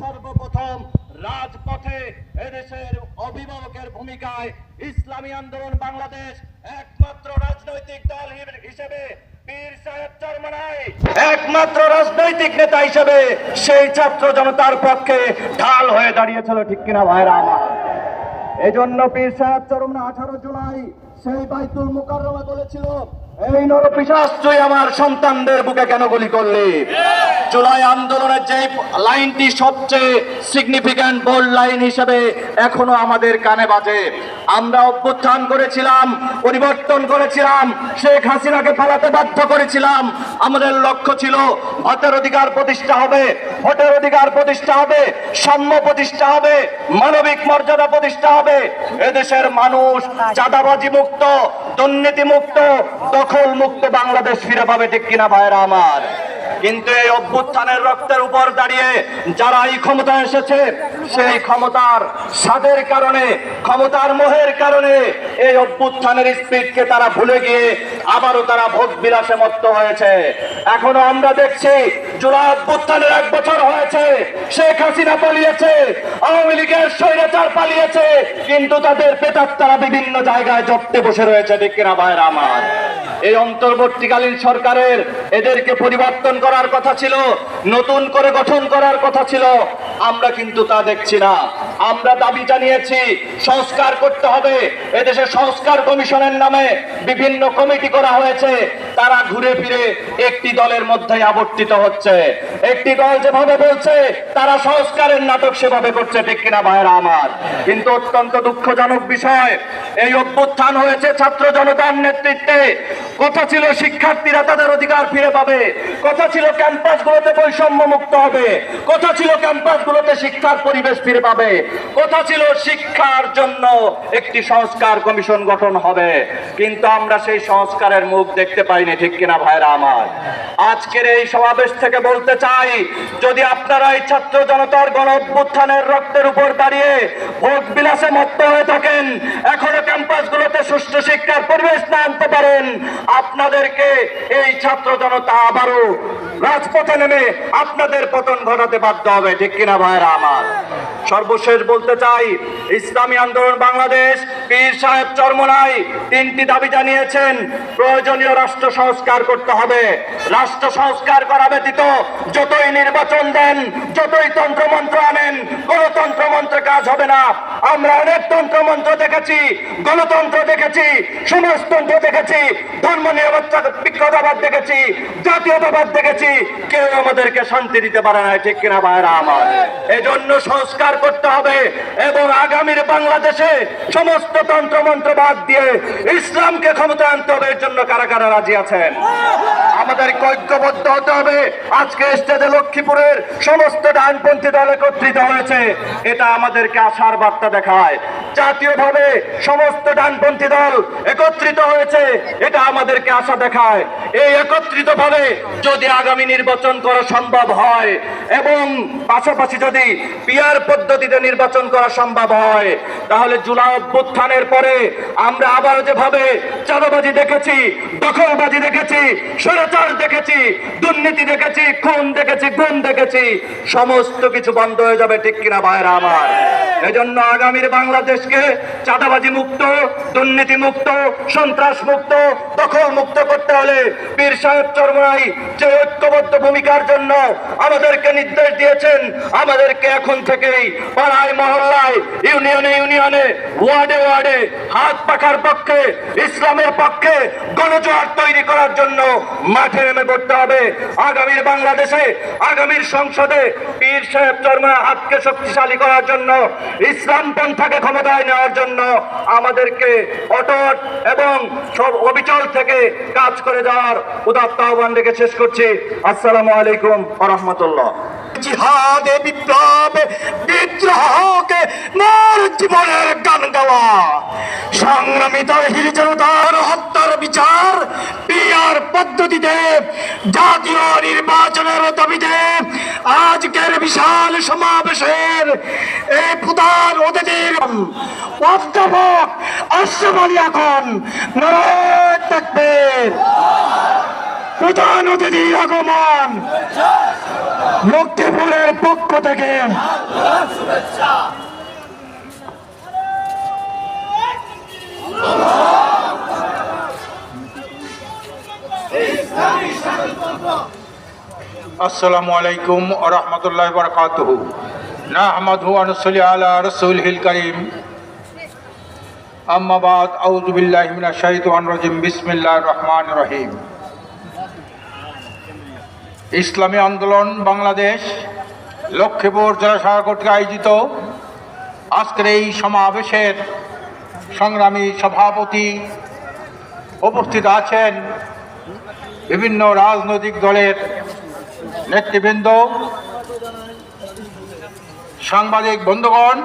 সর্বপ্রথম রাজপথে এদেশের অভিভাবকের ভূমিকায় ইসলামী আন্দোলন বাংলাদেশ একমাত্র রাজনৈতিক দল হিসেবে পীর সাহেব চরমনাই একমাত্র রাজনৈতিক নেতা হিসেবে সেই ছাত্র জনতার পক্ষে ঢাল হয়ে দাঁড়িয়েছিল, ঠিক কিনা ভাইরা আমার? এজন্য পীর সাহেব চরমনাই 18 জুলাই সেই বাইতুল মুকাররমে বলেছিল, এই নরপিশাচ তুই আমার সন্তানদের বুকে কেন গুলি করলি? জুলাই আন্দোলনের যে লাইনটি সবচেয়ে সিগনিফিক্যান্ট বোল্ড লাইন হিসেবে এখনো আমাদের কানে বাজে। আমরা অভ্যুত্থান করেছিলাম, পরিবর্তন করেছিলাম, শেখ হাসিনাকে পালাতে বাধ্য করেছিলাম। আমাদের লক্ষ্য ছিল ভোটের অধিকার প্রতিষ্ঠা হবে, ভোটের অধিকার প্রতিষ্ঠা হবে, সাম্য প্রতিষ্ঠা হবে, মানবিক মর্যাদা প্রতিষ্ঠা হবে, এদেশের মানুষ চাঁদাবাজি মুক্ত, দুর্নীতি মুক্ত, দখল মুক্ত বাংলাদেশ ফিরে পাবে, ঠিক কিনা ভাইরা আমার? কিন্তু এই অভ্যুত্থানের রক্তের উপর দাঁড়িয়ে যারা এই ক্ষমতায় এসেছে, সেই ক্ষমতার স্বাদের কারণে, ক্ষমতার মোহের কারণে এই অভ্যুত্থানের স্পিডকে তারা ভুলে গিয়ে আবারও তারা ভোগ বিলাসে মত্ত হয়েছে। এখনো আমরা দেখছি জুলাই অভ্যুত্থানের 1 বছর হয়েছে, শেখ হাসিনা পালিয়েছে, আওয়ামী লীগের স্বৈরাচার পালিয়েছে, কিন্তু তাদের প্রেতাত্মারা বিভিন্ন জায়গায় জপ্তে বসে রয়েছে, ঠিক কিনা ভাইরা আমার? এই অন্তর্বর্তীকালীন সরকারের এদেরকে পরিবর্তন করার কথা ছিল, নতুন করে গঠন করার কথা ছিল, আমরা কিন্তু তা দেখছি না। আমরা দাবি জানিয়েছি সংস্কার করতে হবে। এদেশে সংস্কার কমিশনের নামে বিভিন্ন কমিটি করা হয়েছে, তারা ঘুরে ফিরে একটি দলের মধ্যে আবর্তিত হচ্ছে। একটি দল যেভাবে বলছে তারা সংস্কারের নাটক সেভাবে করছে, ঠিক কিনা ভাইরা আমার? কিন্তু অত্যন্ত দুঃখজনক বিষয়, এই অভ্যুত্থান হয়েছে ছাত্র জনতার নেতৃত্বে। কথা ছিল শিক্ষার্থীরা তাদের অধিকার ফিরে পাবে, কথা ছিল ক্যাম্পাসগুলোতে বৈষম্য মুক্ত হবে, কথা ছিল ক্যাম্পাসগুলোতে শিক্ষার পরিবেশ ফিরে পাবে, কথা ছিল শিক্ষার জন্য একটি সংস্কার কমিশন গঠন হবে। কিন্তু আমরা সেই সংস্কারের মুখ দেখতে পাইনি, ঠিক কিনা ভাইরা আমার? আজকের এই সমাবেশ থেকে বলতে চাই, যদি আপনারা এই ছাত্র জনতার গণ অভ্যুত্থানের রক্তের উপর দাঁড়িয়ে ভোগ বিলাসে মত্ত হয়ে থাকেন, এখনো ক্যাম্পাসগুলোতে সুষ্ঠু শিক্ষার পরিবেশ না আনতে পারেন, আপনাদেরকে এই ছাত্র জনতা আবারও রাজপথে নেমে আপনাদের পতন ঘটাতে বাধ্য হবে, ঠিক কিনা ভাইরা আমার? সর্বশেষ বলতে চাই, ইসলামী আন্দোলন বাংলাদেশ পীর সাহেব চরমনাই 3টি দাবি জানিয়েছেন। প্রয়োজনীয় রাষ্ট্র সংস্কার করতে হবে। রাষ্ট্র সংস্কার করা ব্যতীত যতই নির্বাচন দেন, যতই তন্ত্রমন্ত্র আনেন, গণতন্ত্রমন্ত্রে কাজ হবে না। আমরা অনেক তন্ত্রমন্ত্র দেখেছি, গণতন্ত্র দেখেছি, সমাজতন্ত্র দেখেছি, ধর্ম নিরপেক্ষতাবাদ দেখেছি, জাতীয়তাবাদ দেখেছি, কেউ আমাদেরকে শান্তি দিতে পারে না, ঠিক কিনা ভাইরা আমার? এজন্য সংস্কার করতে হবে এবং আগামীর বাংলাদেশে সমস্ত তন্ত্রমন্ত্র বাদ দিয়ে ইসলামকে ক্ষমতা আনতে হবে। এর জন্য কারা কারা রাজি আছেন? আমাদের ঐক্যবদ্ধ হতে হবে। আজকে স্টেজে লক্ষ্মীপুরের সমস্ত ডানপন্থী দল একত্রিত হয়েছে, এটা আমাদেরকে আশার বার্তা দেখায়। জাতীয়ভাবে সমস্ত ডানপন্থী দল একত্রিত হয়েছে, এটা আমাদেরকে আশা দেখায়। এই একত্রিত ভাবে যদি আগামী নির্বাচন করা সম্ভব হয় এবং পাশাপাশি যদি পিআর পদ্ধতিতে নির্বাচন করা সম্ভব হয়, তাহলে জুলাই অভ্যুত্থানের পরে আমরা আবার যেভাবে চাঁদাবাজি দেখেছি, দখলবাজি দেখেছি, স্বৈরাচার দেখেছি, দুর্নীতি দেখেছি, খুন দেখেছি, গুম দেখেছি, সমস্ত কিছু বন্ধ হয়ে যাবে, ঠিক কিনা ভাইরা আমার? এজন্য আগামীর বাংলাদেশকে চাঁদাবাজি মুক্ত, দুর্নীতি মুক্ত, সন্ত্রাস মুক্ত, দখল মুক্ত করতে হলে পীর সাহেব চরমনাই যে ঐক্যবদ্ধ ভূমিকার জন্য আমাদেরকে নির্দেশ দিয়েছেন, আমাদেরকে এখন থেকেই পাড়ায় মহল্লায়, ইউনিয়নে ইউনিয়নে, ওয়ার্ডে ওয়ার্ডে হাত পাখার পক্ষে, ইসলামের পক্ষে গণজোয়ার তৈরি করার জন্য মাঠে নেমে পড়তে হবে। আগামীর বাংলাদেশে, আগামীর সংসদে পীর সাহেব চরমনাই হাতকে শক্তিশালী করার জন্য, ইসলাম পন্থাকে ক্ষমতায় নেওয়ার জন্য আমাদেরকে অটট এবং সব অবিচল থেকে কাজ করে যাওয়ার উদাত্ত আহ্বান রেখে শেষ করছি। আসসালামু আলাইকুম ওয়া রাহমাতুল্লাহ। জিহাদে বিপ্লবে বিদ্রোহকে মোর জীবনের গান গাওয়া, সংগ্রামী তৌহিদি জনতার হত্যার বিচার পিআর পদ্ধতিতে, জাতীয় নির্বাচনের দাবিতে আজকের বিশাল সমাবেশের এই প্রধান অতিথির অধ্যাপক আশরাফ আলী এখন নারায়ে তাকবীর। প্রধান অতিথির আগমন। লক্ষ্মীপুরের পক্ষ থেকে আসসালামু আলাইকুম ওয়া রাহমাতুল্লাহি ওয়া বারাকাতুহু নাহমাদুহু ওয়া নুসাল্লি আলা রাসূলিল কারীম আম্মা বাদ আউযু বিল্লাহি মিনাশ শাইতানির রাজিম বিসমিল্লাহির রহমানির রহিম ইসলামী আন্দোলন বাংলাদেশ লক্ষ্মীপুর জেলা শাখা কর্তৃক আয়োজিত আজকের এই সমাবেশের সংগ্রামী সভাপতি উপস্থিত আছেন বিভিন্ন রাজনৈতিক দলের নেতৃবৃন্দ, সাংবাদিক বন্ধুগণ,